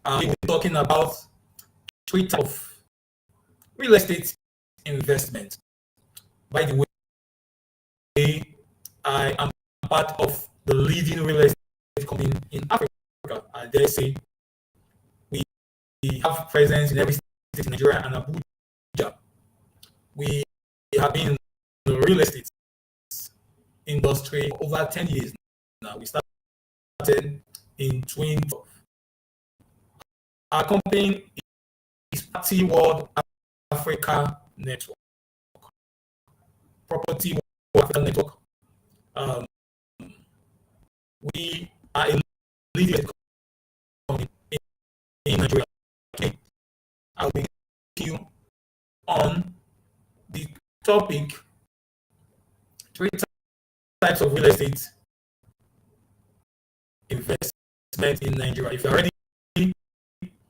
we'll be talking about three types of real estate investment. By the way, I am part of the leading real estate company in Africa. I dare say we have presence in every state in Nigeria and Abuja. We have been in the real estate industry for over 10 years now. We started in 2012. Our company is Property World Africa Network. Property World Africa Network. We are a leading company in Nigeria. Okay. I will give you on the topic 3 types of real estate investment in Nigeria. If you're ready,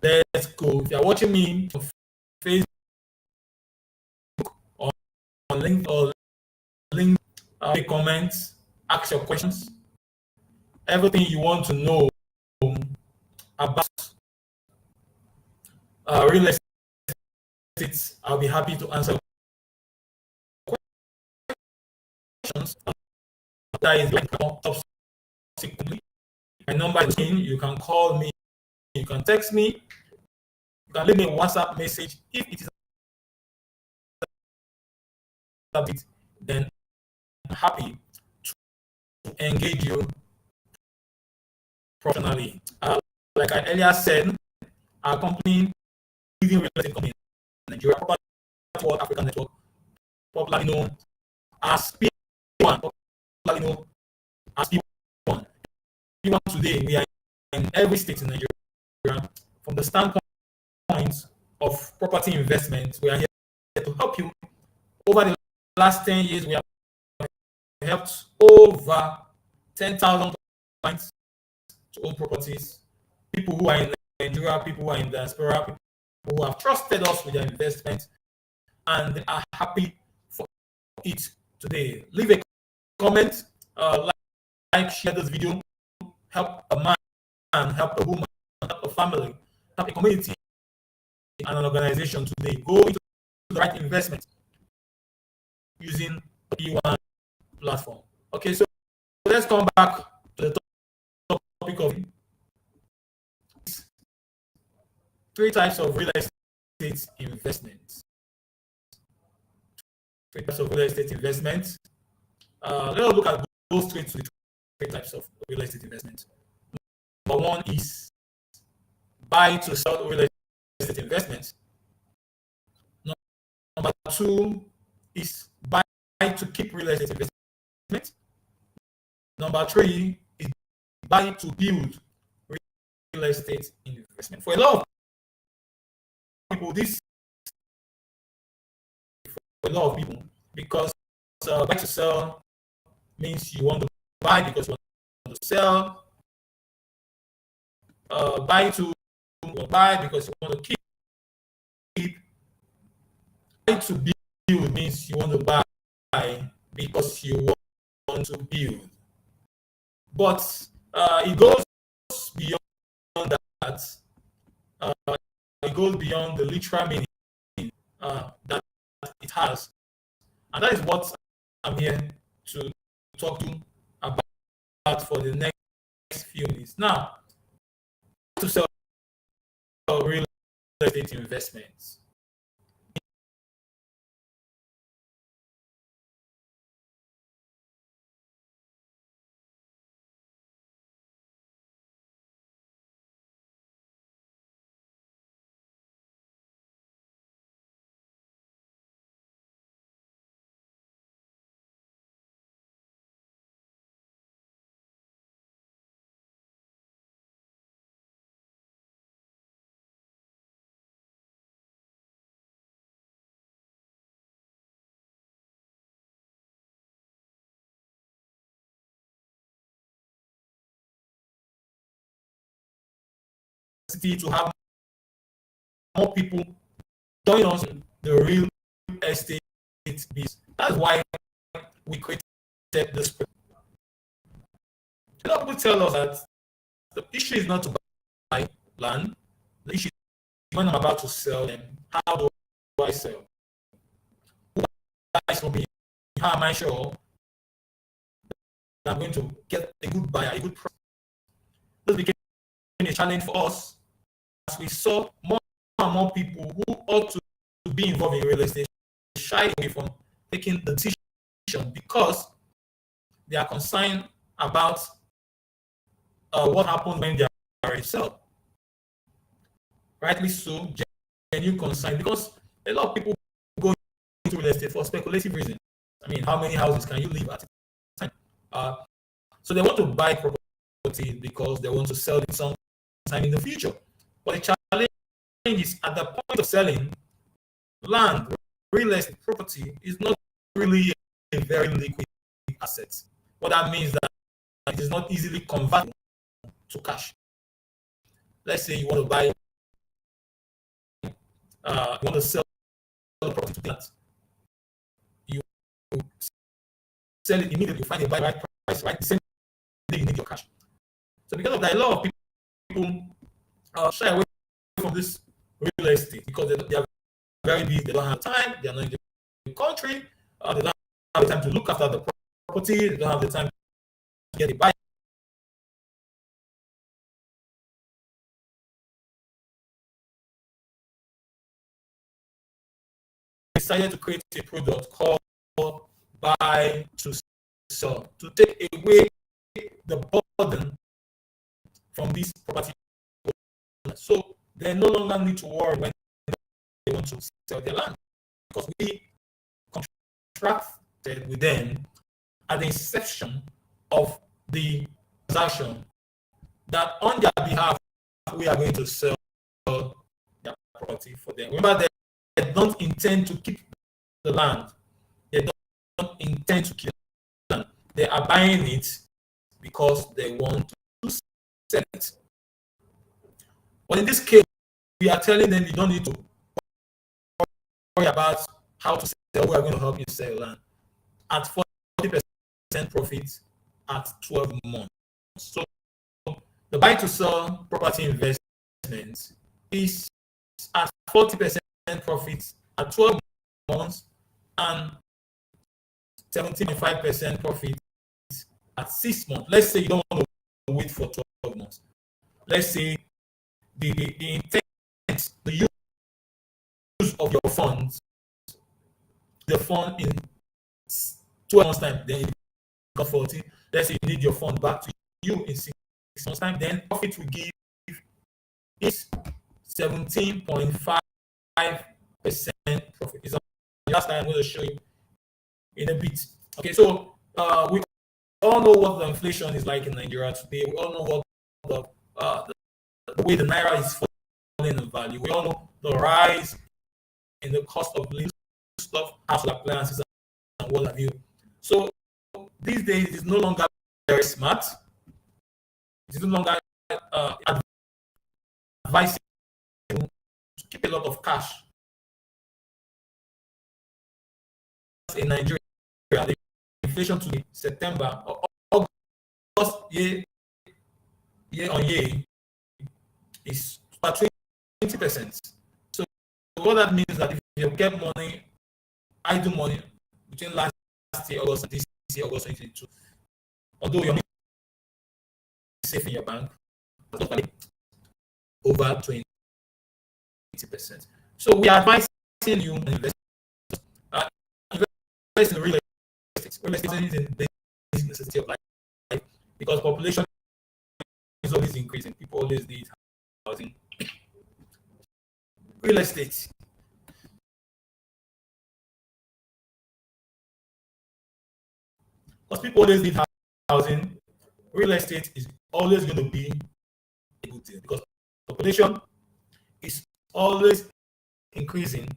let's go. If you're watching me on Facebook or on LinkedIn, comments, ask your questions, everything you want to know about real estate, I'll be happy to answer questions. That is like subsequently. My number is in. You can call me, you can text me, you can leave me a WhatsApp message. If it is a bit, then I'm happy to engage you professionally. Like I earlier said, our company, leading real estate company in Nigeria, Property World Africa Network, popularly known as P1, popularly known as P1. P1 today, we are in every state in Nigeria. From the standpoint of property investment, we are here to help you. Over the last 10 years, we have helped over 10,000 clients to own properties. People who are in Nigeria, people who are in diaspora, people who have trusted us with their investment and they are happy for it today. Leave a comment, like, share this video, help a man, help a woman, help a family, help a community and an organization today. Go into the right investment using the P1 platform. Okay, so let's come back to the topic of 3 types of real estate investments. 3 types of real estate investments. Let us look at those 3 types of real estate investments. Number 1 is buy to sell real estate investments. Number 2 is buy to keep real estate investment. Number 3 is buy to build real estate investment. For a lot of people, because buy to sell means you want to buy because you want to sell. Buy to buy because you want to keep. Buy to build means you want to buy because you want to build. But it goes beyond that. It goes beyond the literal meaning that it has. And that is what I'm here to talk to about for the next few minutes. Now, to sell real estate investments. To have more people join us in the real estate business. That's why we created this program. A lot of people tell us that the issue is not to buy land, when I'm about to sell them, how do I sell? Who buys from me? How am I sure that I'm going to get a good buyer, a good price? This became a challenge for us as we saw more and more people who ought to be involved in real estate shy away from taking the decision because they are concerned about what happens when they are resold. Rightly so, genuine concern, because a lot of people go into real estate for speculative reasons. I mean, how many houses can you live at a time? So they want to buy property because they want to sell it sometime in the future. But the challenge is at the point of selling, land, real estate property is not really a very liquid asset. What that means that it is not easily convertible to cash. Let's say you want to buy, you want to sell the property to that. You sell it immediately, you find a buy right price, right? The same day you need your cash. So because of that, a lot of people shy away from this real estate because they are very busy, they don't have time, they are not in the country, they don't have the time to look after the property, they don't have the time to get a buyer. Decided to create a product called buy to sell to take away the burden from these property owners. So they no longer need to worry when they want to sell their land because we contracted with them at the inception of the transaction that on their behalf we are going to sell their property for them. Remember, they don't intend to keep the land. They don't intend to keep the land. They are buying it because they want to sell it. But in this case, we are telling them you don't need to worry about how to sell. We are going to help you sell land at 40% profit at 12 months. So the buy to sell property investment is at 40% profit at 12 months and 17.5% profit at 6 months. Let's say you don't want to wait for 12 months. Let's say the intent, the use of your funds, the fund in 12 months time, then you got 40. Let's say you need your fund back to you in 6 months time, then profit will give is 17.5% profit. It's the last time I'm going to show you in a bit. Okay, so we all know what the inflation is like in Nigeria today. We all know what the way the naira is falling in value. We all know the rise in the cost of living stuff, household appliances, and what have you. So these days, it's no longer very smart. It's no longer advisable to keep a lot of cash in Nigeria. The inflation to September or August year on year is about 20%. So what that means is that if you get money, idle money between last year August and this year August 2022, although your money is safe in your bank, over 20%. So we are advising you invest in real estate. Real estate is a basic necessity of life because population is always increasing. People always need housing. Real estate. Because people always need housing, real estate is always going to be a good thing because population is always increasing.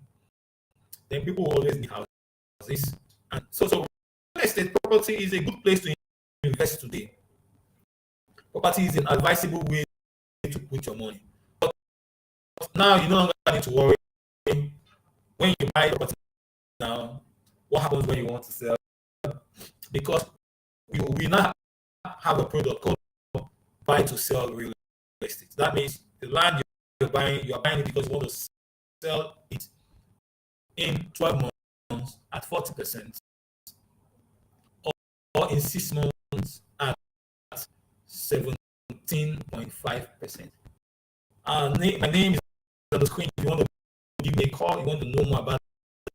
Then people will always need houses. And so real estate property is a good place to invest today. Property is an advisable way to put your money. But now you no longer need to worry when you buy property now, what happens when you want to sell? Because we now have a product called buy to sell real estate. That means the land you're you are buying it because you want to sell it in 12 months at 40%, or in 6 months at 17.5%. My name is on the screen. If you want to give me a call, you want to know more about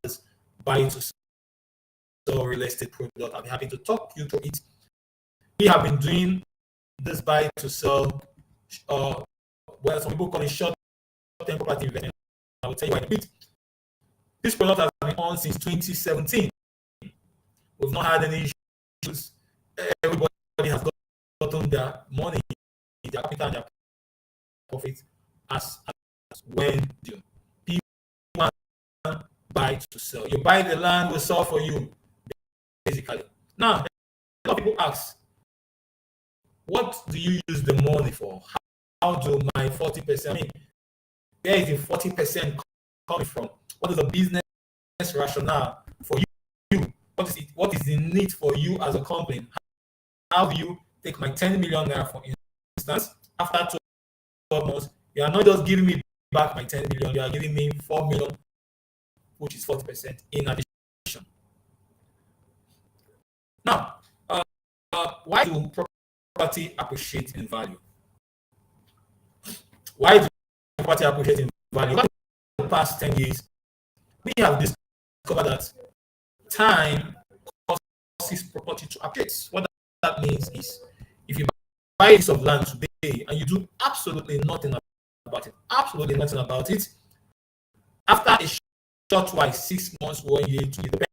this buy to sell real estate product, I'll be happy to talk you through it. We have been doing this buy to sell, well, some people call it short-term property investment. I will tell you why in a bit. This product has been on since 2017. We've not had any issues. Everybody has gotten their money, their capital, and their profit as when due. People buy to sell. You buy the land, we sell for you, basically. Now, a lot of people ask, what do you use the money for? How do my 40%, I mean, where is the 40% coming from? What is the business rationale for you? What is the need for you as a company? How do you take my 10 million naira, for instance, after 12 months, you are not just giving me back my 10 million, you are giving me 4 million, which is 40% in addition. Now, why do property appreciate in value? Why do property appreciate in value? Over the past 10 years, we have discovered that time causes property to appreciate. What that means is, if you buy a piece of land today and you do absolutely nothing about it, after a short while, 6 months, 1 year, 2 years, depending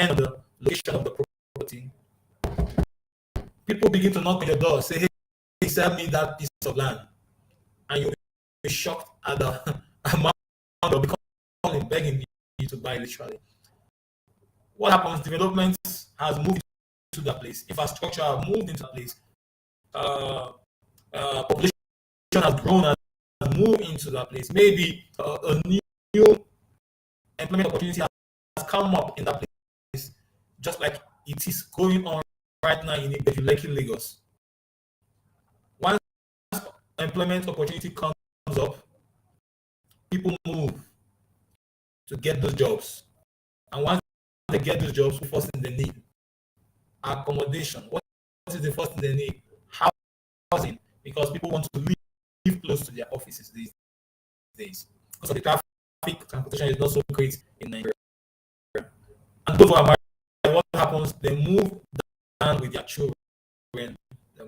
on the location of the property, people begin to knock on your door, say, hey, sell me that piece of land. And you'll be shocked at the amount of people begging you to buy, literally. What happens? Development has moved to that place. Infrastructure has moved into that place. Population has grown and moved into that place. Maybe a new employment opportunity has come up in that place, just like it is going on right now in Ibeju-Lekki, Lagos. Once employment opportunity comes up, people move to get those jobs. And once they get those jobs, the first thing they need? Accommodation. What is the first thing they need? Housing. Because people want to live close to their offices these days. Because of the traffic, transportation is not so great in Nigeria. And those who are married, what happens? They move down with their children. They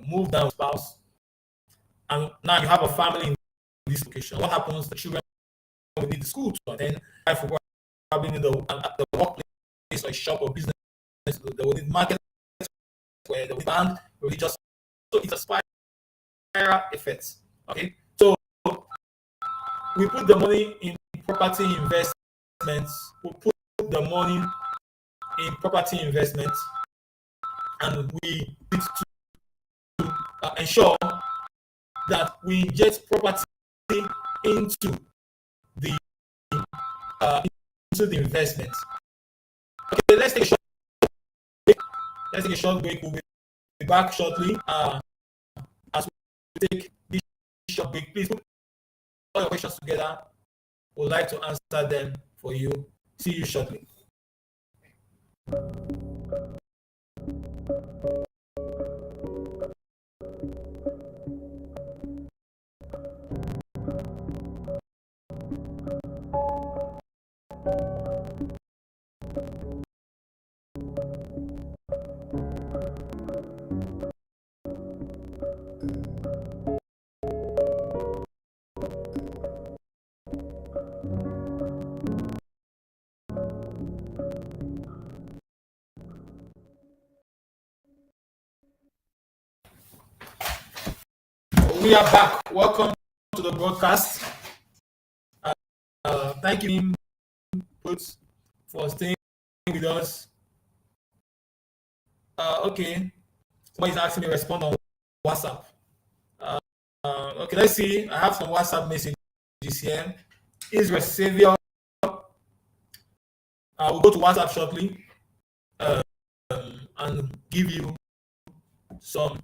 move down with spouse. And now you have a family in this location. What happens? The children will need the school to attend. Probably in the workplace or a shop or business. They will need market where they will band religious. So it's a spiral effect. Okay. So we put the money in property investments. We put the money in property investments, and we need to ensure that we inject property into the investment. Okay, let's take a short break. We'll be back shortly. As we take this short break, please put all your questions together. We'd like to answer them for you. See you shortly. We are back. Welcome to the broadcast. Thank you for staying with us. Okay. Somebody's asking me to respond on WhatsApp. Okay, let's see. I have some WhatsApp messages here. Israel Savior. I will go to WhatsApp shortly and give you some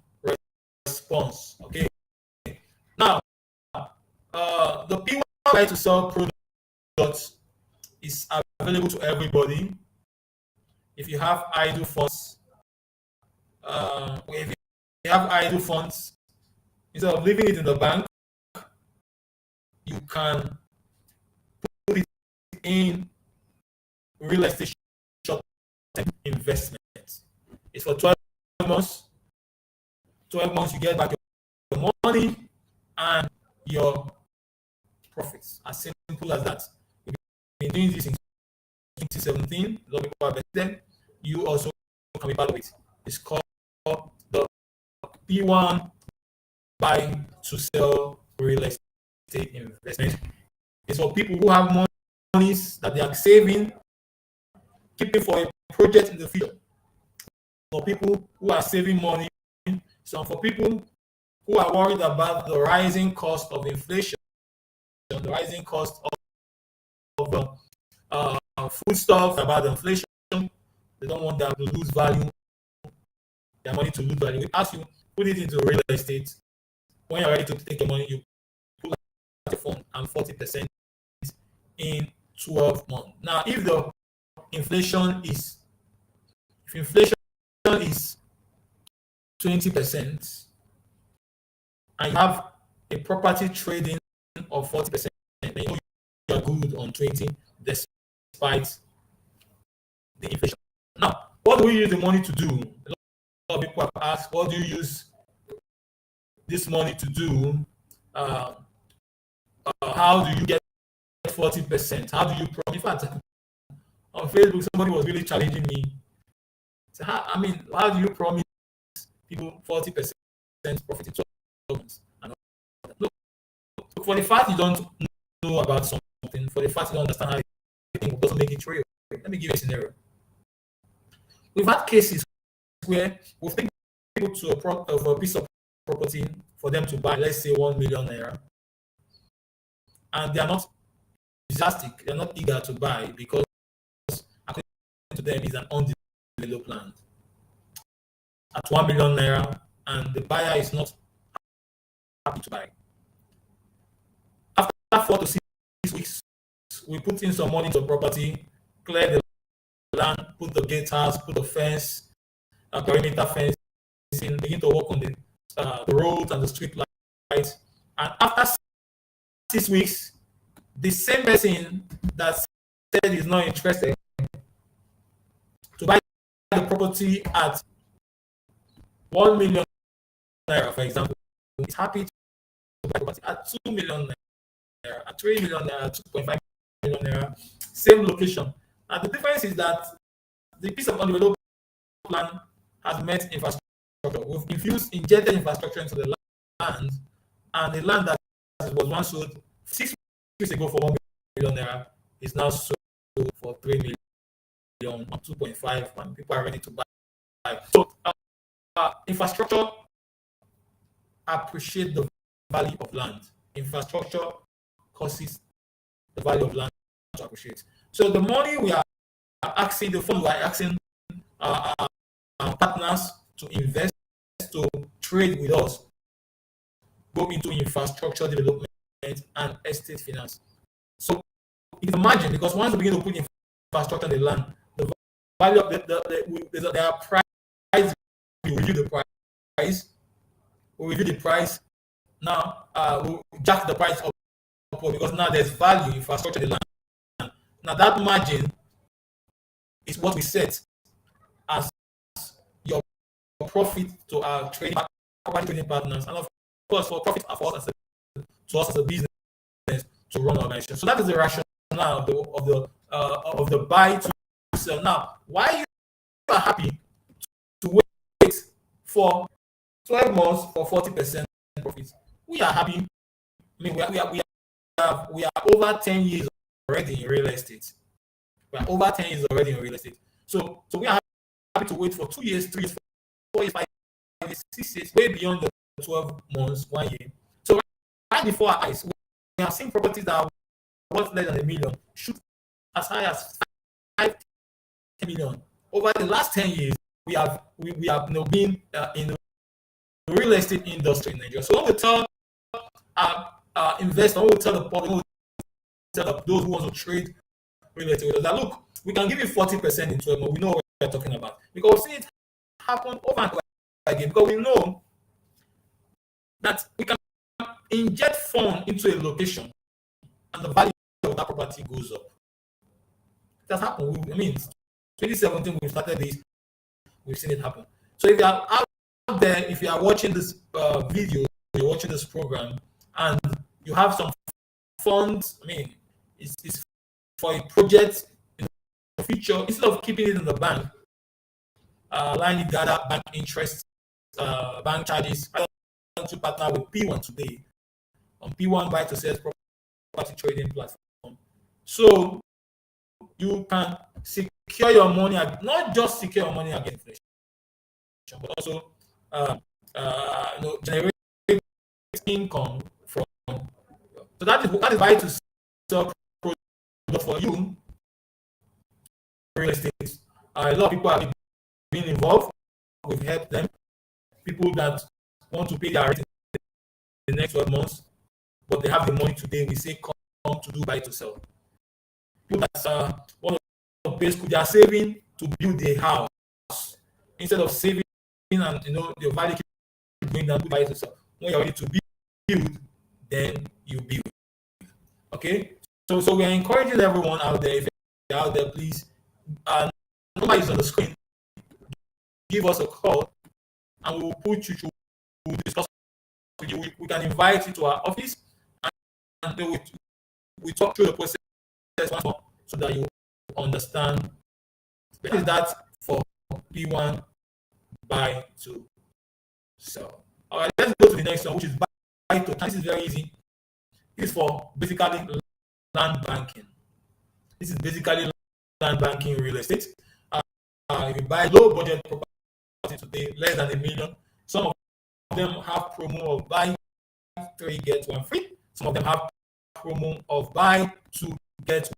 response. Okay. Now, the right to sell products is available to everybody. If you have idle funds, instead of leaving it in the bank, you can put it in real estate short-term investment. It's for 12 months. 12 months, you get back your money and your profits. As simple as that. We've been doing this in 2017. A lot of people have invested. You also can be part of it. It's called the P1 buy to sell real estate investment. It's for people who have monies that they are saving, keeping for a project in the future. For people who are saving money, so for people who are worried about the rising cost of inflation, the rising cost of foodstuff, about the inflation, they don't want them to lose value, their money to lose value. We ask you, put it into real estate. When you're ready to take your money, you pull out the fund and 40% in 12 months. Now, if inflation is 20% and you have a property trading of 40%, then you are good on 20 despite the inflation. Now, what do we use the money to do? A lot of people have asked, what do you use this money to do? How do you get 40%? How do you profit? In fact, on Facebook, somebody was really challenging me. So how do you promise people 40% profit in 12 months? Look, for the fact you don't know about something, for the fact you don't understand how it doesn't make it real. Let me give you a scenario. We've had cases where we've taken people to a piece of property for them to buy, let's say 1 million naira, and they are not enthusiastic, they are not eager to buy because according to them it's an undeveloped land at 1 million naira, and the buyer is not happy to buy. After 4 to 6 weeks, we put in some money into the property, clear the land, put the gatehouse, put the fence, perimeter fence in, begin to work on the roads and the street lights. And after 6 weeks, the same person that said is not interested to buy the property at 1 million naira, for example, is happy to buy the property at 2 million naira, at 3 million naira, 2.5 million naira, same location. And the difference is that the piece of undeveloped land has met infrastructure. We've injected infrastructure into the land, and the land that was once sold 6 weeks ago for 1 million naira is now sold for 3 million or 2.5, and people are ready to buy. So, infrastructure appreciates the value of land. Infrastructure causes the value of land to appreciate. So, the money we are asking, the fund we are asking our partners to invest, to trade with us, go into infrastructure development and estate finance. So it's a margin, because once we begin to put infrastructure in the land, the value of their price, we review the price. We review the price. Now we'll jack the price up because now there's value in infrastructure in the land. Now that margin is what we set as your profit to our trading partners, and of course for profit for us as a business to run our organization. So that is the rationale of the buy to sell. Now, why you are happy to wait for 12 months for 40% profit? We are happy. I mean, we are over 10 years already in real estate. We are over 10 years already in real estate. So we are happy to wait for 2 years, 3 years, 4 years, 5 years, 6 years, way beyond the 12 months, 1 year. So right before our eyes, we have seen properties that are worth less than $1 million shoot as high as 5 million. Over the last 10 years, we have been in the real estate industry in Nigeria. So when we tell our investors, when we tell the public, when we set up those who want to trade real estate with us. That look, we can give you 40% in 12 months. We know what we're talking about because we've seen it happen over and over again. Because we know that we can inject funds into a location and the value of that property goes up. That's happened. I mean, 2017 we started this. We've seen it happen. So if you are out there, if you are watching this video, you're watching this program, and you have some funds, I mean, it's for a project in the future, instead of keeping it in the bank, allowing it gather bank interest, bank charges, I want to partner with P1 today on P1 buy to sell property trading platform. So you can secure your money, not just secure your money against inflation, but also generate income from. So that is why to sell product for you. Real estate. A lot of people have been involved. We've helped them. People that want to pay their rent in the next 12 months, but they have the money today. We say come to do buy to sell. People that want to pay school, they are saving to build a house instead of saving, and the value keep going down to buy to sell. When you're ready to build, then you build. Okay, so we're encouraging everyone out there. If you're out there, please, number is on the screen. Give us a call, and we'll put you through. We'll discuss with you. We can invite you to our office, and then we talk through the process once more, so that you understand. What is that for P1 buy to sell? All right, let's go to the next one, which is buy to. This is very easy. This is for basically land banking. This is basically land banking real estate. If you buy low budget property today, less than $1 million, some of them have promo of buy 3 get 1 free. Some of them have promo of buy 2 get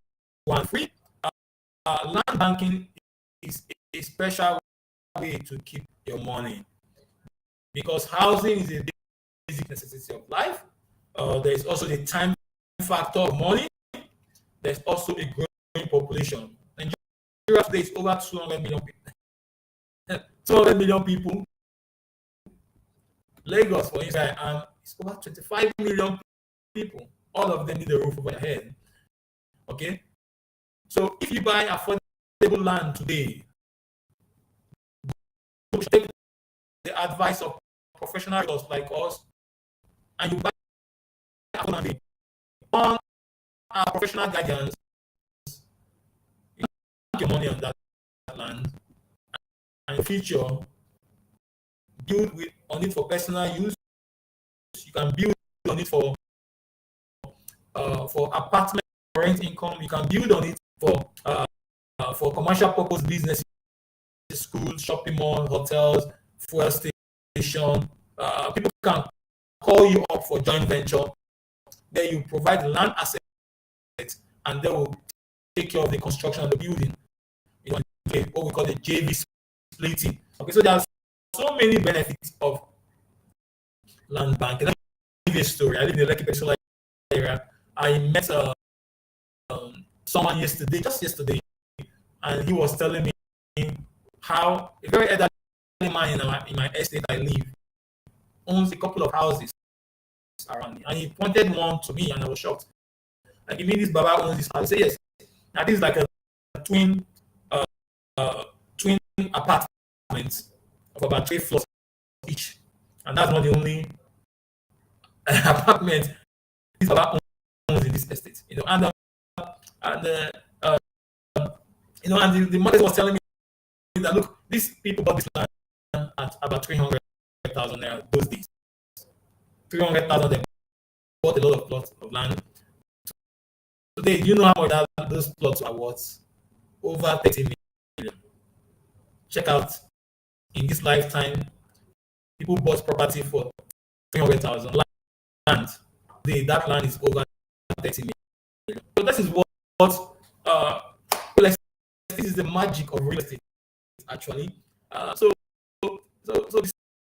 1 free. Land banking is a special way to keep your money because housing is a basic necessity of life. There is also the time factor of money. There's also a growing population. Nigeria today is over 200 million people. 200 million people. Lagos, for instance, it's over 25 million people. All of them need a roof over their head. Okay? So if you buy affordable land today, you should take the advice of professionals like us, and you buy on our professional guidance, you put your money on that land, and in future build on it for personal use. You can build on it for apartment rent income. You can build on it for commercial purpose businesses, schools, shopping malls, hotels, fuel station. People can call you up for joint venture. Then you provide the land asset, and they will take care of the construction of the building. What we call the JV splitting. Okay, so there are so many benefits of land banking. Let me give you a story. I live in the Lekki Peninsula area. I met someone just yesterday, and he was telling me how a very elderly man in my estate I live owns a couple of houses around me, and he pointed one to me, and I was shocked. Like, you mean this Baba owns this house? I said yes. Now this is like a twin apartment of about 3 floors each, and that's not the only apartment this Baba owns in this estate. And the mother was telling me that look, these people bought this land at about 300,000 naira those days. 300,000, they bought a lot of plots of land. Today, do you know how much those plots are worth? Over 30 million. Check out, in this lifetime, people bought property for 300,000 land. Today, that land is over 30 million. So this is this is the magic of real estate, actually. So the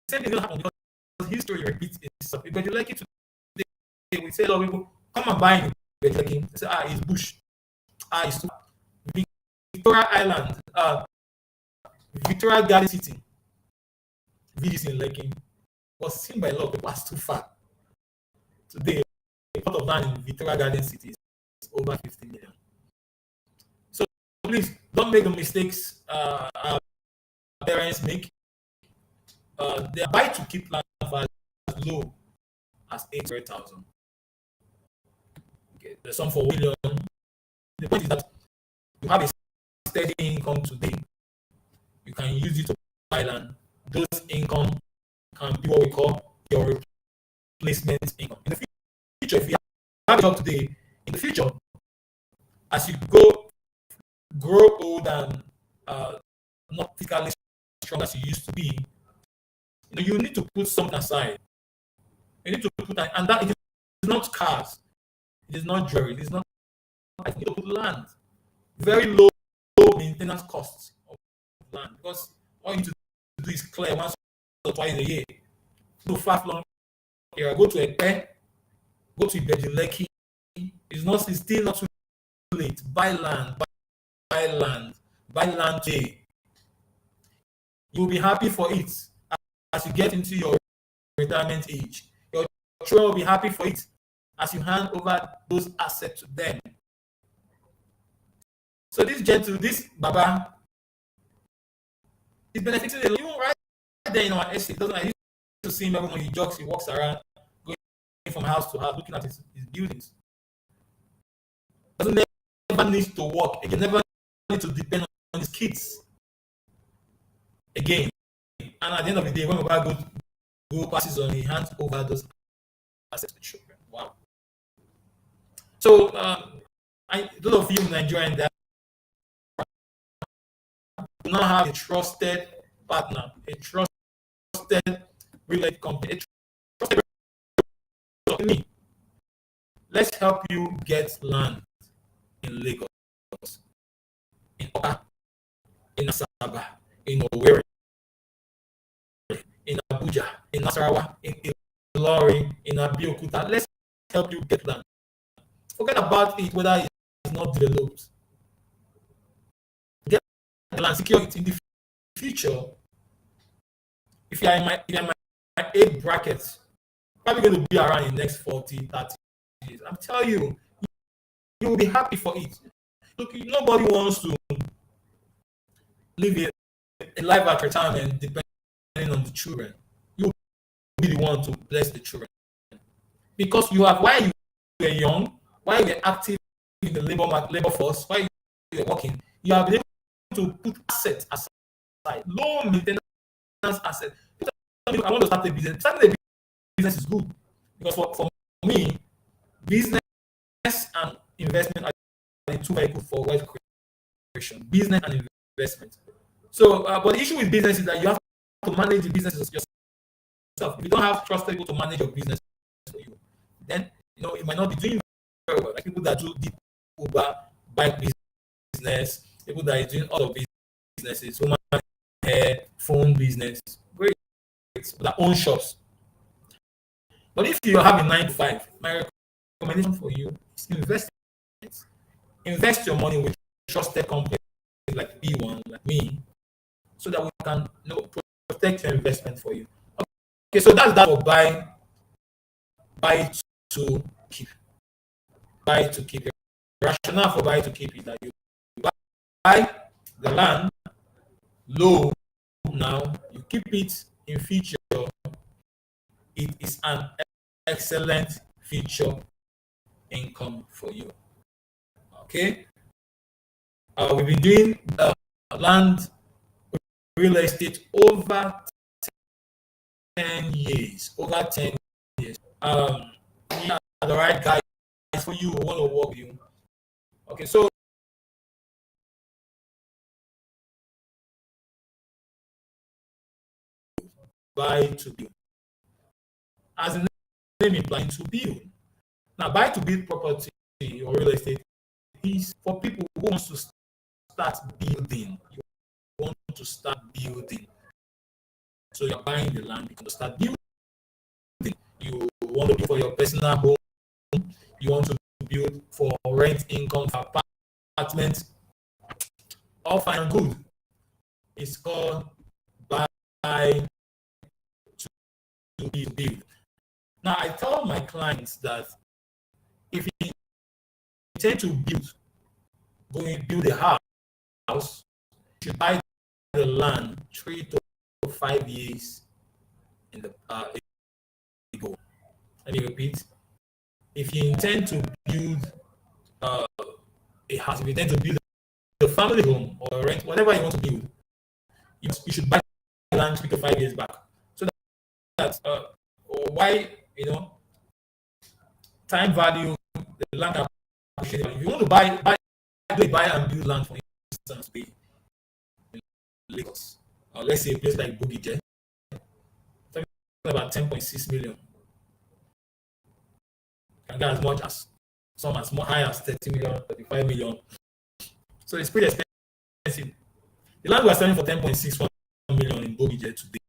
same thing will happen because history repeats itself. Ibeju-Lekki today, we say a lot of people come and buy in Ibeju-Lekki. They say, it's bush. It's too. Victoria Island, Victoria Garden City, VGC in Lekki, was seen by a lot of people as too far. Today, a plot of land in Victoria Garden City is over 50 million. So please don't make the mistakes our parents make. They buy to keep land value as low as 800,000. Okay, there's some for 1 million. The point is that you have a steady income today. You can use it to buy land. Those income can be what we call your replacement income. In the future, if you have a job today, in the future, as you grow old and not physically strong as you used to be, you need to put something aside. You need to put, and that it is not cars, it is not jewelry, it is not. I need to put land, very low maintenance costs of land, because all you need to do is clear once or twice a year. To far-flung area, go to Ekpe, go to Ibeju-Lekki. It's still not too late. Buy land today. You'll be happy for it as you get into your retirement age. Your children will be happy for it as you hand over those assets to them. So this Baba is benefiting a lot. Even right there in our estate. I used to see him every when he jogs, he walks around, going from house to house, looking at his buildings. Doesn't never need to work. He never need to depend on his kids again. And at the end of the day, when Baba go passes on, he hands over those assets to children. Wow. So those of you in Nigeria that do not have a trusted partner, a trusted real estate company, a trusted company, let's help you get land in Lagos, in Oka, in Asaba, in Warri, in Abuja, in Nasarawa, in Ilorin, in Abijo. Let's help you get land. Forget about it whether it's not developed. Get land, secure it in the future. If you are in my age bracket, probably going to be around in the next 40, 30 years. I'm telling you, you will be happy for it. Look, nobody wants to live a life at retirement depending on the children. You will be the one to bless the children. Because while you were young, while you were active in the labor force, while you were working, you have been able to put assets aside, low maintenance assets. I want to start a business. Starting a business is good because for me, business and investment are the two vehicles for wealth creation. Business and investment. So, but the issue with business is that you have to manage the business yourself. If you don't have trusted people to manage your business for you, then it might not be doing very well. Like people that do deep Uber bike business, people that are doing other businesses, human hair, phone business, great, that own shops. But if you have a 9 to 5, my recommendation for you is invest. Invest your money with trusted companies like P1, like me, so that we can protect your investment for you. Okay, so that's that for buy to keep. Buy to keep. The rationale for buy to keep is that you buy the land low now, you keep it in future. It is an excellent future income for you. Okay, we've been doing land real estate over 10 years. Over 10 years. We are the right guys for you. We want to work with you. Okay, so buy to build. As the name implies, to build. Now, buy to build property or real estate is for people who want to start building. You want to start building. So you're buying the land because you start building. You want to build for your personal home. You want to build for rent income, for apartment, all fine and good. It's called buy to build. Now, I tell my clients that if you intend to build a house, you buy the land 3 to 5 years in the ago. Let me repeat. If you intend to build a house, if you intend to build a family home or rent, whatever you want to build, you should buy the land 3 to 5 years back. So that's why, time value, the land appreciation. If you want to buy and build land, for instance, in Lagos, or let's say a place like Bogije, talking about 10.6 million. Can get as much as some as more high as 30 million, 35 million. So it's pretty expensive. The land we are selling for 10.61 million in Bogije today.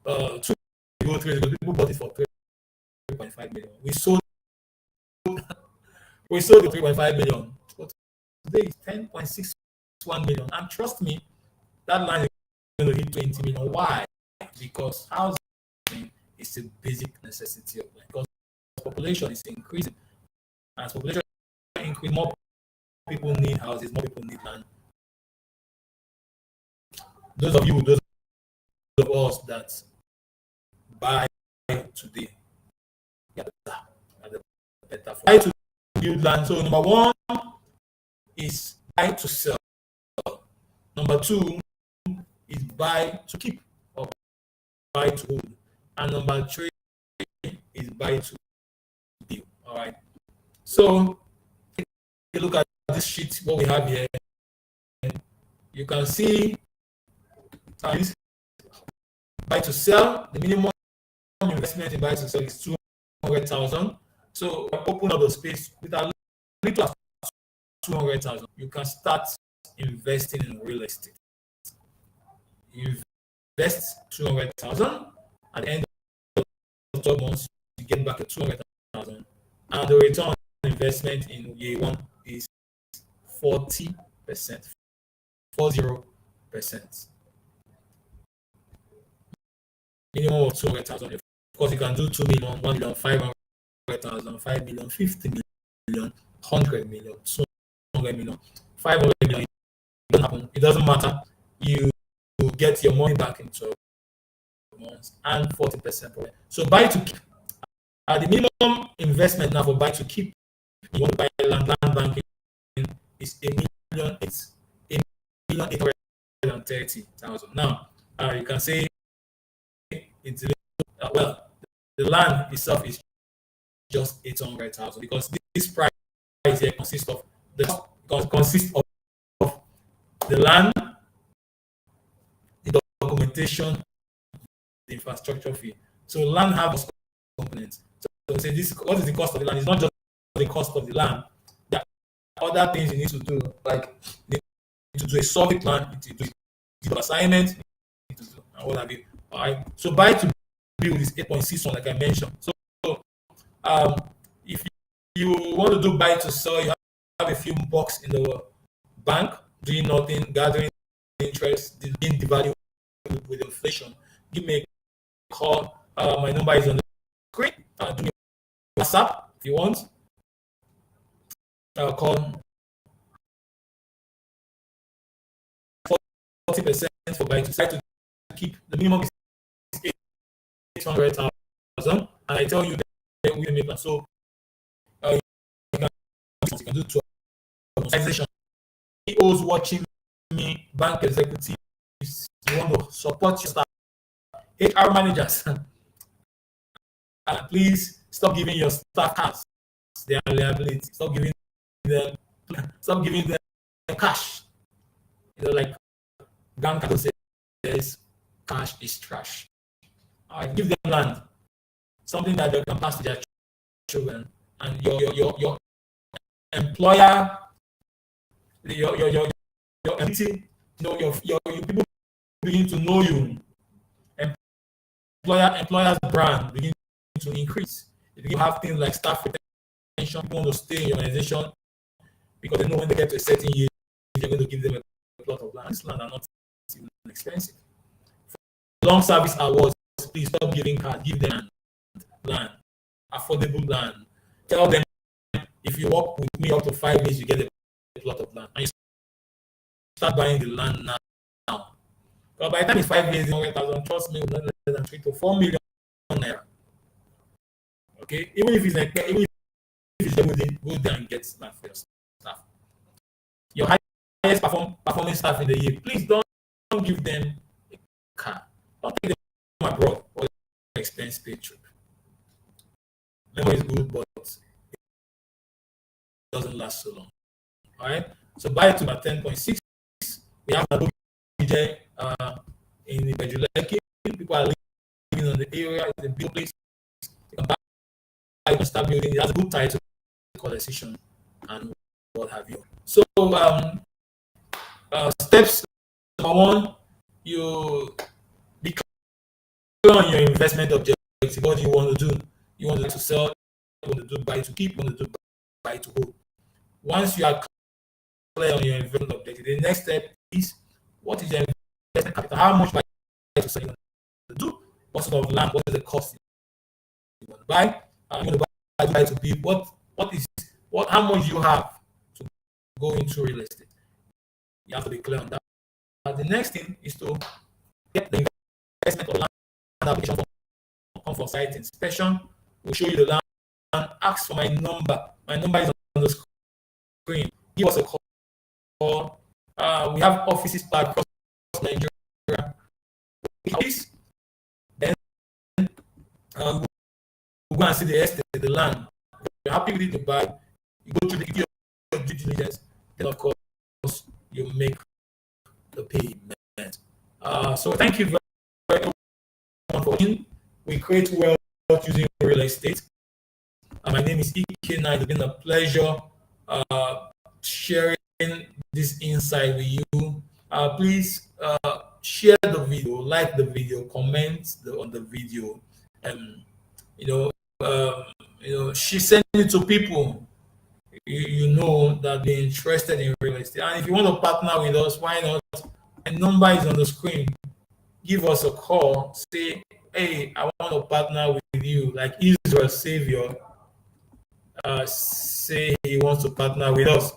2 years ago, 3 years ago, people bought it for 3.5 million. We sold the 3.5 million. But today it's 10.61 million. And trust me, that land is going to hit 20 million. Why? Because housing is a basic necessity of life. Because population is increasing. As population increases, more people need houses, more people need land. Those of us that buy today, better for buy to build land. So number one is buy to sell. Number two is buy to keep or buy to hold. And number three is buy to build. All right. So take a look at this sheet, what we have here. You can see buy to sell. The minimum investment in buy to sell is 200,000. So open up the space with a little as 200,000. You can start investing in real estate. You invest 200,000. At the end of 12 months, you get back a 200,000, and the return on investment in year one is 40%. 40%. Minimum of 200,000. Of course, you can do 2 million, 1 million, 500,000, 5 million, 50 million, 100 million, 200 million, 500 million. It doesn't happen. It doesn't matter. You get your money back in 12 months and 40% profit. So buy to keep. The minimum investment now for buy to keep, you want to buy land banking is 830,000. Now, you can say it's well, the land itself is just 800,000 because this price here consists of the land, the documentation, the infrastructure fee. So land has components. So say this, what is the cost of the land? It's not just the cost of the land. There are other things you need to do, like you need to do a survey plan, you need to do assignment, you need to do and what have you. All right. So buy to build is 8.61, like I mentioned. So if you want to do buy to sell, you have a few bucks in the bank, doing nothing, gathering interest, being devalued with inflation. Give me a call. My number is on the screen. Do me WhatsApp if you want. Call 40% for buy to sell to keep. The minimum is 800,000, and I tell you that we make that. So you can do 12 organization. CEOs watching me, bank executives, you want to support your staff, HR managers. Please stop giving your staff cards. They are liability. Stop giving them cash. Like Ganka says, cash is trash. Give them land, something that they can pass to their children, and your employer, your entity, your people begin to know you. Employer's brand begin to increase. If you have things like staff people want to stay in your organization because they know when they get to a certain age, you're going to give them a plot of land. This land are not even expensive. For long service awards, please stop giving cards. Give them land, affordable land. Tell them if you work with me up to 5 years, you get a plot of land. And you start buying the land now. But by the time it's 5 years, 100,000, trust me, not less than 3 to 4 million naira. Okay, even if it's like, even if it's go there and get land for your staff. Your highest performing staff in the year, please don't give them a car. Don't take them abroad or expense paid trip. Memory is good, but it doesn't last so long. All right, so buy it to about 10.6. We have Abuja in Ibeju-Lekki. People are living on the area. It's a big place. You can buy, you can start building. It has a good title, colonization, and what have you. So, steps number 1, you be clear on your investment objective. What do you want to do? You want to sell, you want to do buy to keep, you want to do buy to hold. Once you are clear on your investment objective, the next step is what is your investment capital? How much buy to sell you want to do? What sort of land? What is the cost you want to buy? You want to buy to build. How much you have to go into real estate? You have to be clear on that. The next thing is to get the investment or land application form. Come for site inspection. We'll show you the land and ask for my number. My number is on the screen. Give us a call. We have offices across Nigeria. Then we'll go and see the estate, the land. If you're happy with it to buy, you go through your due diligence. Then, of course, you make the payment. So thank you very much for watching. We create wealth using real estate. My name is Ike. It's been a pleasure sharing this insight with you. Please share the video, like the video, comment on the video. She sent it to people you know that they're interested in real estate. And if you want to partner with us, why not? My number is on the screen. Give us a call. Say, hey, I want to partner with you. Like Israel Savior say he wants to partner with us.